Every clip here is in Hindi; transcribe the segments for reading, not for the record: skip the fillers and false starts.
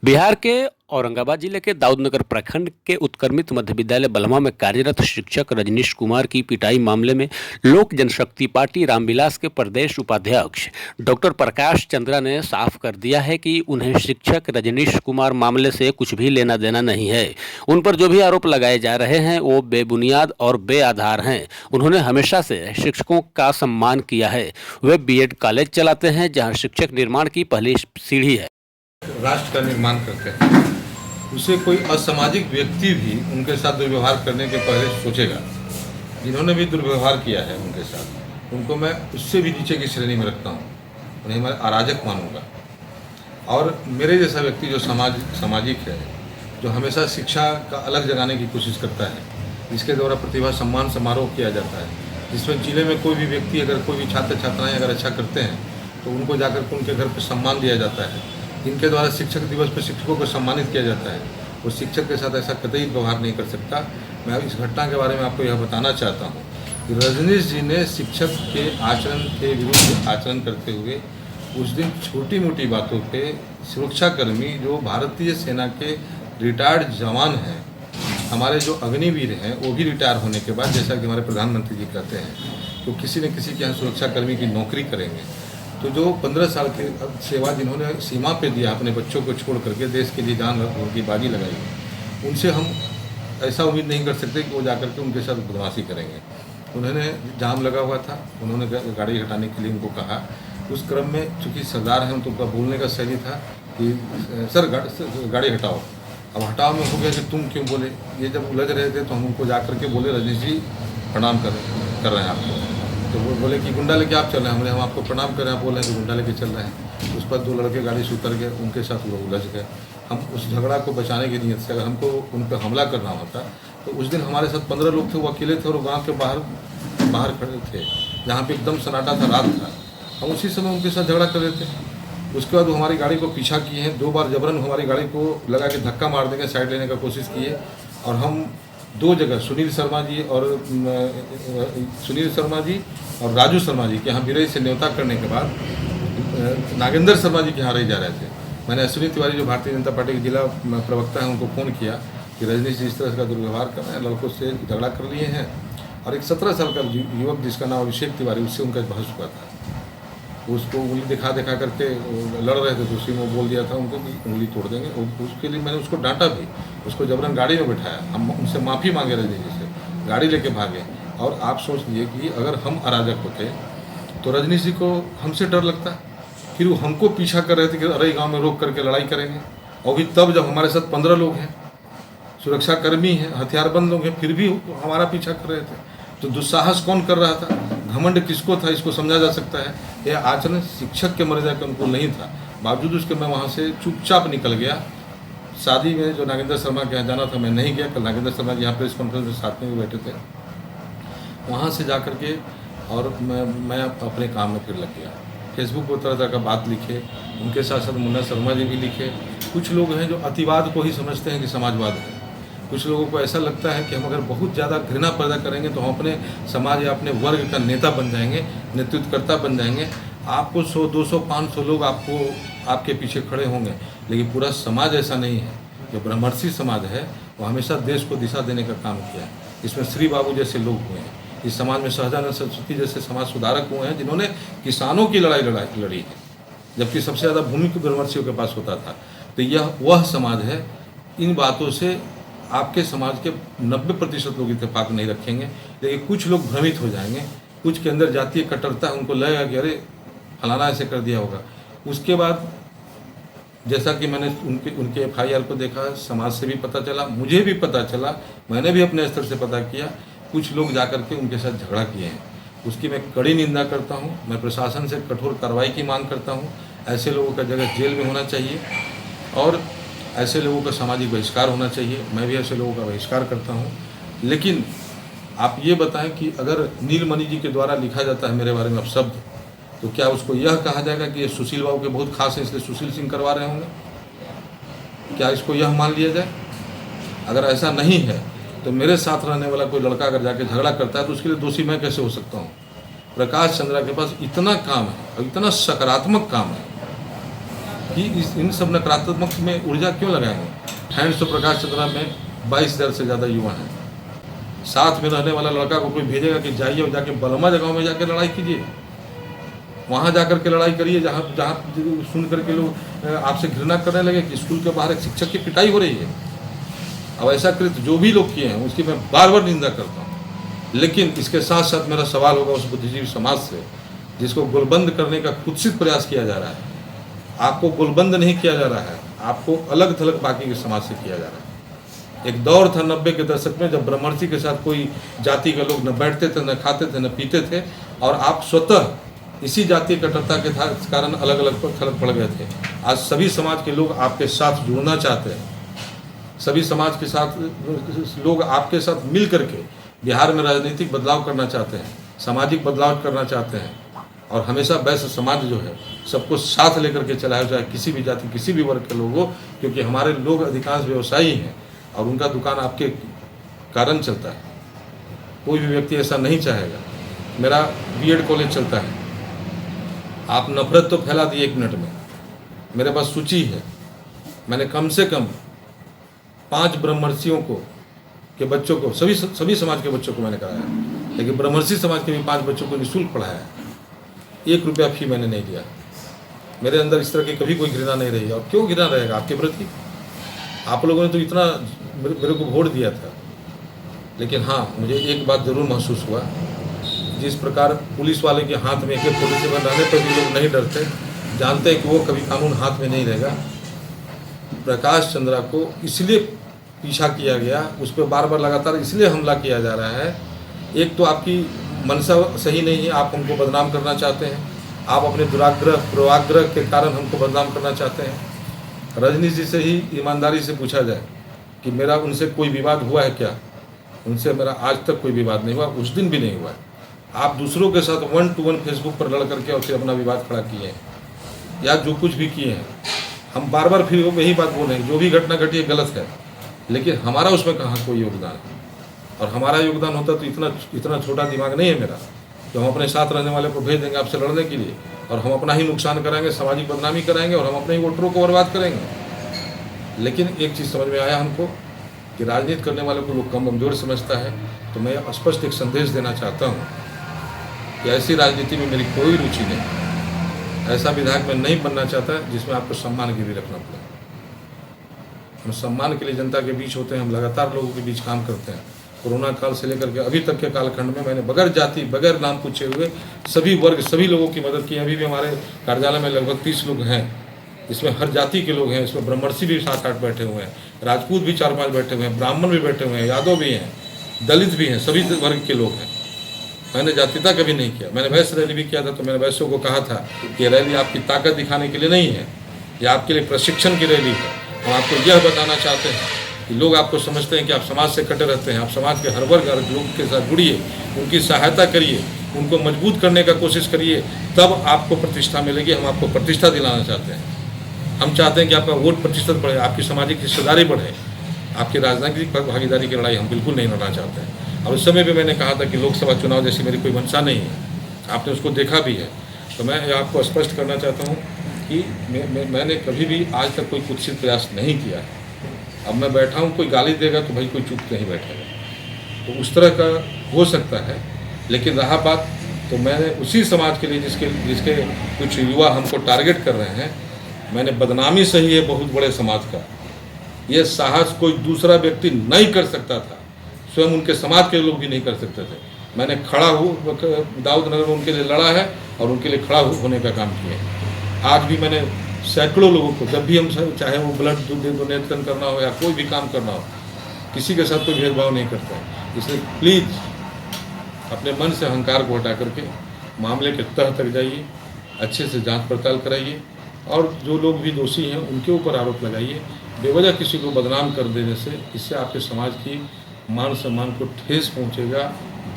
बिहार के औरंगाबाद जिले के दाऊदनगर प्रखंड के उत्क्रमित मध्य विद्यालय बलमा में कार्यरत शिक्षक रजनीश कुमार की पिटाई मामले में लोक जनशक्ति पार्टी रामविलास के प्रदेश उपाध्यक्ष डॉक्टर प्रकाश चंद्रा ने साफ कर दिया है कि उन्हें शिक्षक रजनीश कुमार मामले से कुछ भी लेना देना नहीं है। उन पर जो भी आरोप लगाए जा रहे हैं वो बेबुनियाद और बेआधार हैं। उन्होंने हमेशा से शिक्षकों का सम्मान किया है। वे बीएड कॉलेज चलाते हैं जहाँ शिक्षक निर्माण की पहली सीढ़ी है। राष्ट्र का निर्माण करते हैं, उसे कोई असामाजिक व्यक्ति भी उनके साथ दुर्व्यवहार करने के पहले सोचेगा। जिन्होंने भी दुर्व्यवहार किया है उनके साथ, उनको मैं उससे भी नीचे की श्रेणी में रखता हूँ। उन्हें मैं अराजक मानूंगा। और मेरे जैसा व्यक्ति जो सामाजिक है, जो हमेशा शिक्षा का अलग जगाने की कोशिश करता है, जिसके द्वारा प्रतिभा सम्मान समारोह किया जाता है, जिसमें जिले में कोई भी व्यक्ति अगर कोई भी छात्र छात्राएँ अगर अच्छा करते हैं तो उनको जाकर के उनके घर पर सम्मान दिया जाता है, जिनके द्वारा शिक्षक दिवस पर शिक्षकों को सम्मानित किया जाता है, वो शिक्षक के साथ ऐसा कतई व्यवहार नहीं कर सकता। मैं इस घटना के बारे में आपको यह बताना चाहता हूँ कि रजनीश जी ने शिक्षक के आचरण के विरुद्ध आचरण करते हुए उस दिन छोटी मोटी बातों पे सुरक्षाकर्मी जो भारतीय सेना के रिटायर्ड जवान हैं, हमारे जो अग्निवीर हैं, वो भी रिटायर होने के बाद, जैसा कि हमारे प्रधानमंत्री जी कहते हैं, तो किसी न किसी के यहाँ सुरक्षाकर्मी की नौकरी करेंगे। तो जो 15 साल की सेवा जिन्होंने सीमा पे दिया, अपने बच्चों को छोड़ करके देश के लिए जान की बाजी लगाई, उनसे हम ऐसा उम्मीद नहीं कर सकते कि वो जाकर के उनके साथ बदमाशी करेंगे। उन्होंने जाम लगा हुआ था, उन्होंने गाड़ी हटाने के लिए उनको कहा। उस क्रम में चूँकि सरदार हैं तो उनका बोलने का शैली था कि सर गाड़ी हटाओ। अब हटाओ में हो गया कि तुम क्यों बोले। ये जब उलझ रहे थे तो हम उनको जा करके बोले, रजनीश जी प्रणाम कर रहे हैं आपको। तो वो बोले कि गुंडा लेके आप चल रहे हैं। हमने हम आपको प्रणाम कर रहे हैं, आप बोल रहे हैं कि गुंडा लेके चल रहे हैं। उस पर 2 लड़के गाड़ी से उतर गए, उनके साथ लोग उलझ गए। हम उस झगड़ा को बचाने की नीयत से, अगर हमको उन पर हमला करना होता तो उस दिन हमारे साथ 15 लोग थे, वो अकेले थे और गाँव के बाहर खड़े थे, जहाँ पे एकदम सन्नाटा था, रात था। हम उसी समय उनके साथ झगड़ा कर रहे थे। उसके बाद वो हमारी गाड़ी को पीछा किए हैं, 2 बार जबरन हमारी गाड़ी को लगा के धक्का मार देंगे, साइड लेने का कोशिश किए। और हम 2 जगह सुनील शर्मा जी और राजू शर्मा जी के यहाँ बिरई से न्योता करने के बाद नागेंद्र शर्मा जी के यहाँ रह जा रहे थे। मैंने अश्विनी तिवारी जो भारतीय जनता पार्टी के जिला प्रवक्ता हैं उनको फ़ोन किया कि रजनीश जी इस तरह का दुर्व्यवहार कर रहे हैं, लड़कों से झगड़ा कर लिए हैं। और एक 17 साल का युवक जिसका नाम अभिषेक तिवारी, उससे उनका बहस हुआ था। उसको उंगली दिखा करके लड़ रहे थे, तो उसी में बोल दिया था उनको कि उंगली तोड़ देंगे। और उसके लिए मैंने उसको डांटा भी, उसको जबरन गाड़ी में बिठाया। हम उनसे माफ़ी मांगे रजनीश जी से, गाड़ी लेके भागे। और आप सोच लीजिए कि अगर हम अराजक होते तो रजनीश जी को हमसे डर लगता, फिर वो हमको पीछा कर रहे थे कि अरे गाँव में रोक करके लड़ाई करेंगे। और भी तब जब हमारे साथ 15 लोग हैं, सुरक्षाकर्मी हैं, हथियारबंद लोग हैं, फिर भी हमारा पीछा कर रहे थे। तो दुस्साहस कौन कर रहा था, घमंड किसको था, इसको समझा जा सकता है। यह आचरण शिक्षक के मर्यादा के अनुकूल नहीं था। बावजूद उसके मैं वहाँ से चुपचाप निकल गया। शादी में जो नागेंद्र शर्मा के यहाँ जाना था, मैं नहीं गया। कल नागेंद्र शर्मा जी यहाँ प्रेस कॉन्फ्रेंस में साथ में भी बैठे थे। वहाँ से जा कर के और मैं अपने काम में फिर लग गया। फेसबुक पर तरह तरह का बात लिखे, उनके साथ साथ मुन्ना शर्मा जी भी लिखे। कुछ लोग हैं जो अतिवाद को ही समझते हैं कि समाजवाद है। कुछ लोगों को ऐसा लगता है कि हम अगर बहुत ज़्यादा घृणा पैदा करेंगे तो हम अपने समाज या अपने वर्ग का नेता बन जाएंगे, नेतृत्वकर्ता बन जाएंगे। आपको 100, 200, 500 लोग आपके पीछे खड़े होंगे, लेकिन पूरा समाज ऐसा नहीं है। जो ब्रह्मर्षि समाज है वो हमेशा देश को दिशा देने का काम किया है। इसमें श्री बाबू जैसे लोग हुए हैं, इस समाज में सहजानंद सरस्वती जैसे समाज सुधारक हुए हैं, जिन्होंने किसानों की लड़ाई लड़ी है, जबकि सबसे ज़्यादा भूमि ब्रह्मर्षियों के पास होता था। तो यह वह समाज है। इन बातों से आपके समाज के 90% लोग इत्तेफाक नहीं रखेंगे, लेकिन कुछ लोग भ्रमित हो जाएंगे। कुछ के अंदर जातीय कट्टरता है, उनको लगेगा कि अरे फलाना ऐसे कर दिया होगा। उसके बाद जैसा कि मैंने उनके FIR को देखा, समाज से भी पता चला, मुझे भी पता चला, मैंने भी अपने स्तर से पता किया, कुछ लोग जाकर के उनके साथ झगड़ा किए हैं। उसकी मैं कड़ी निंदा करता हूँ। मैं प्रशासन से कठोर कार्रवाई की मांग करता हूँ। ऐसे लोगों का जगह जेल में होना चाहिए और ऐसे लोगों का सामाजिक बहिष्कार होना चाहिए। मैं भी ऐसे लोगों का बहिष्कार करता हूँ। लेकिन आप ये बताएं कि अगर नीलमणि जी के द्वारा लिखा जाता है मेरे बारे में अपशब्द, तो क्या उसको यह कहा जाएगा कि ये सुशील बाबू के बहुत खास हैं इसलिए सुशील सिंह करवा रहे होंगे? क्या इसको यह मान लिया जाए? अगर ऐसा नहीं है तो मेरे साथ रहने वाला कोई लड़का अगर जाके झगड़ा करता है तो उसके लिए दोषी मैं कैसे हो सकता हूँ? प्रकाश चंद्रा के पास इतना काम है और इतना सकारात्मक काम है कि इन सब नकारात्मक में ऊर्जा क्यों लगाएंगे। हैंड्स ऑफ प्रकाश चंद्रा में 22,000 से ज़्यादा युवा हैं। साथ में रहने वाला लड़का को कोई भेजेगा कि जाइए और जाके बलमा जगहों में जाकर लड़ाई कीजिए, वहाँ जाकर के लड़ाई करिए जहाँ जहाँ सुन करके लोग आपसे घृणा करने लगे कि स्कूल के बाहर एक शिक्षक की पिटाई हो रही है। अब ऐसा कृत्य जो भी लोग किए हैं उसकी मैं बार बार निंदा करता हूँ। लेकिन इसके साथ साथ मेरा सवाल होगा उस बुद्धिजीवी समाज से जिसको गोलबंद करने का कुत्सित प्रयास किया जा रहा है। आपको गोलबंद नहीं किया जा रहा है, आपको अलग थलग बाकी के समाज से किया जा रहा है। एक दौर था 90 के दशक में जब ब्रह्मर्षि के साथ कोई जाति के लोग न बैठते थे, न खाते थे, न पीते थे, और आप स्वतः इसी जातीय कट्टरता के कारण अलग अलग थलग पड़ गए थे। आज सभी समाज के लोग आपके साथ जुड़ना चाहते हैं, सभी समाज के साथ लोग आपके साथ मिल करके बिहार में राजनीतिक बदलाव करना चाहते हैं, सामाजिक बदलाव करना चाहते हैं। और हमेशा वैश्य समाज जो है सबको साथ लेकर के चलाया जाए, किसी भी जाति किसी भी वर्ग के लोग हो, क्योंकि हमारे लोग अधिकांश व्यवसायी हैं और उनका दुकान आपके कारण चलता है। कोई भी व्यक्ति ऐसा नहीं चाहेगा। मेरा बीएड कॉलेज चलता है, आप नफरत तो फैला दी 1 मिनट में। मेरे पास सूची है, मैंने कम से कम 5 ब्रह्मर्षियों को के बच्चों को, सभी समाज के बच्चों को मैंने कराया, लेकिन ब्रह्मर्षि समाज के भी 5 बच्चों को निःशुल्क पढ़ाया है। 1 रुपया फी मैंने नहीं दिया। मेरे अंदर इस तरह की कभी कोई घृणा नहीं रही। और क्यों घृणा रहेगा आपके प्रति? आप लोगों ने तो इतना मेरे को वोट दिया था। लेकिन हाँ, मुझे एक बात ज़रूर महसूस हुआ, जिस प्रकार पुलिस वाले के हाथ में AK-47 रहने पर भी लोग नहीं डरते, जानते हैं कि वो कभी कानून हाथ में नहीं रहेगा। प्रकाश चंद्रा को इसलिए पीछा किया गया, उस पर बार बार लगातार इसलिए हमला किया जा रहा है। एक तो आपकी मनसा सही नहीं है, आप हमको बदनाम करना चाहते हैं, आप अपने दुराग्रह पूर्वाग्रह के कारण हमको बदनाम करना चाहते हैं। रजनीश जी से ही ईमानदारी से पूछा जाए कि मेरा उनसे कोई विवाद हुआ है क्या? उनसे मेरा आज तक कोई विवाद नहीं हुआ, उस दिन भी नहीं हुआ है। आप दूसरों के साथ 1 to 1 फेसबुक पर लड़ करके और फिर अपना विवाद खड़ा किए हैं, या जो कुछ भी किए हैं। हम बार बार फिर यही बात बोल रहे हैं, जो भी घटना घटी है गलत है, लेकिन हमारा उसमें कहाँ कोई योगदान है। और हमारा योगदान होता तो इतना छोटा दिमाग नहीं है मेरा कि हम अपने साथ रहने वाले को भेज देंगे आपसे लड़ने के लिए, और हम अपना ही नुकसान कराएंगे, सामाजिक बदनामी कराएंगे, और हम अपने ही वोटरों को बर्बाद करेंगे। लेकिन एक चीज़ समझ में आया हमको कि राजनीति करने वाले को लोग कमज़ोर समझता है। तो मैं स्पष्ट एक संदेश देना चाहता हूँ कि ऐसी राजनीति में मेरी कोई रुचि नहीं। ऐसा विधायक मैं नहीं बनना चाहता जिसमें आपको सम्मान गिरवी रखना पड़े। हम सम्मान के लिए जनता के बीच होते हैं, हम लगातार लोगों के बीच काम करते हैं। कोरोना काल से लेकर के अभी तक के कालखंड में मैंने बगैर जाति बगैर नाम पूछे हुए सभी वर्ग सभी लोगों की मदद की। अभी भी हमारे कार्यालय में लगभग 30 लोग हैं, इसमें हर जाति के लोग हैं। इसमें ब्रह्मर्षि भी 7-8 बैठे हुए हैं, राजपूत भी 4-5 बैठे हुए हैं, ब्राह्मण भी बैठे हुए हैं, यादव भी हैं, दलित भी हैं, सभी वर्ग के लोग हैं। मैंने जातिता कभी नहीं किया। मैंने वैश्य रैली भी किया था, तो मैंने वैश्यों को कहा था कि ये रैली आपकी ताकत दिखाने के लिए नहीं है, यह आपके लिए प्रशिक्षण की रैली है। हम आपको यह बताना चाहते हैं कि लोग आपको समझते हैं कि आप समाज से कटे रहते हैं। आप समाज के हर वर्ग हर लोग के साथ जुड़िए, उनकी सहायता करिए, उनको मजबूत करने का कोशिश करिए, तब आपको प्रतिष्ठा मिलेगी। हम आपको प्रतिष्ठा दिलाना चाहते हैं। हम चाहते हैं कि आपका वोट प्रतिशत बढ़े, आपकी सामाजिक हिस्सेदारी बढ़े, आपकी राजनीतिक भागीदारी की लड़ाई हम बिल्कुल नहीं लड़ना चाहते हैं। और उस समय भी मैंने कहा था कि लोकसभा चुनाव जैसी मेरी कोई मंशा नहीं है, आपने उसको देखा भी है। तो मैं आपको स्पष्ट करना चाहता हूँ कि मैंने कभी भी आज तक कोई कुत्सित प्रयास नहीं किया है। अब मैं बैठा हूँ, कोई गाली देगा तो भाई कोई चुप नहीं बैठेगा, तो उस तरह का हो सकता है। लेकिन रहा बात, तो मैंने उसी समाज के लिए जिसके कुछ युवा हमको टारगेट कर रहे हैं, मैंने बदनामी सही है बहुत बड़े समाज का। ये साहस कोई दूसरा व्यक्ति नहीं कर सकता था, स्वयं उनके समाज के लोग भी नहीं कर सकते थे। मैंने खड़ा दाऊद नगर में उनके लिए लड़ा है और उनके लिए खड़ा होने का काम किया है। आज भी मैंने सैकड़ों लोगों को, जब भी हम चाहे वो ब्लड डोनेशन करना हो या कोई भी काम करना हो, किसी के साथ कोई भेदभाव नहीं करता है। इसलिए प्लीज़ अपने मन से अहंकार को हटा करके मामले के तह तक जाइए, अच्छे से जांच पड़ताल कराइए, और जो लोग भी दोषी हैं उनके ऊपर आरोप लगाइए। बेवजह किसी को बदनाम कर देने से इससे आपके समाज की मान सम्मान को ठेस पहुंचेगा,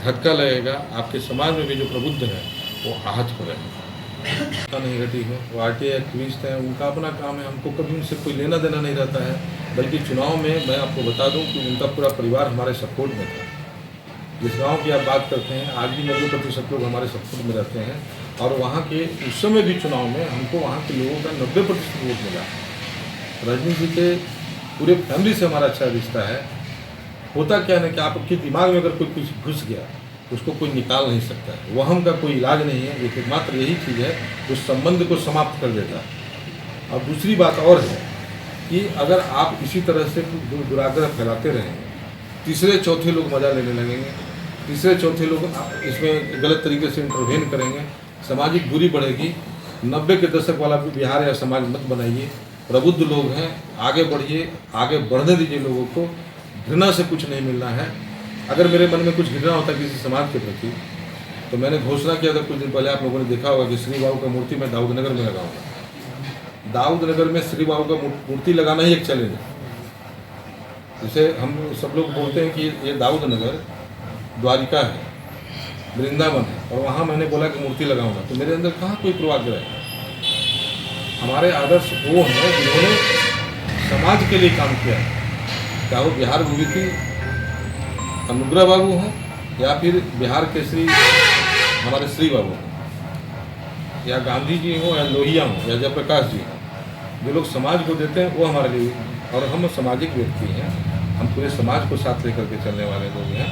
धक्का लगेगा। आपके समाज में भी जो प्रबुद्ध है वो आहत हो रहे हैं। नहीं घटी है, वो RTI एक्टिविस्ट हैं, उनका अपना काम है, हमको कभी उनसे कोई लेना देना नहीं रहता है। बल्कि चुनाव में मैं आपको बता दूं कि उनका पूरा परिवार हमारे सपोर्ट में था। जिस गांव की आप बात करते हैं, आज भी 90% लोग हमारे सपोर्ट में रहते हैं। और वहाँ के उस समय भी चुनाव में हमको वहाँ के लोगों का 90% वोट मिला। रजनी जी के पूरे फैमिली से हमारा अच्छा रिश्ता है। होता क्या है ना कि आपके दिमाग में अगर कोई कुछ घुस गया उसको कोई निकाल नहीं सकता है। वहम का कोई इलाज नहीं है, एक मात्र यही चीज़ है उस संबंध को समाप्त कर देता है। और दूसरी बात और है कि अगर आप इसी तरह से दुराग्रह फैलाते रहेंगे, तीसरे चौथे लोग मज़ा लेने लगेंगे, तीसरे चौथे लोग इसमें गलत तरीके से इंटरवेन करेंगे, सामाजिक दूरी बढ़ेगी। 90 के दशक वाला भी बिहार या समाज मत बनाइए। प्रबुद्ध लोग हैं, आगे बढ़िए, आगे बढ़ने दीजिए लोगों को। घृणा से कुछ नहीं मिलना है। अगर मेरे मन में कुछ घृणा होता किसी समाज के प्रति तो मैंने घोषणा किया था कुछ दिन पहले, आप लोगों ने देखा होगा कि श्री बाबू का मूर्ति मैं दाऊदनगर में लगाऊंगा। दाऊदनगर में श्री बाबू का मूर्ति लगाना ही एक चैलेंज है। जैसे हम सब लोग बोलते हैं कि ये दाऊदनगर द्वारिका है, वृंदावन है, और वहाँ मैंने बोला कि मूर्ति लगाऊंगा, तो मेरे अंदर कहाँ कोई पूर्वाग्रह है। हमारे आदर्श वो हैं जिन्होंने समाज के लिए काम किया है, चाहे वो बिहार विभूति अनुग्रह बाबू हों या फिर बिहार के श्री हमारे श्री बाबू हों, या गांधी जी हों, या लोहिया हों, या जयप्रकाश जी हों। जो लोग समाज को देते हैं वो हमारे लिए, और हम सामाजिक व्यक्ति हैं, हम पूरे समाज को साथ लेकर के चलने वाले लोग हैं।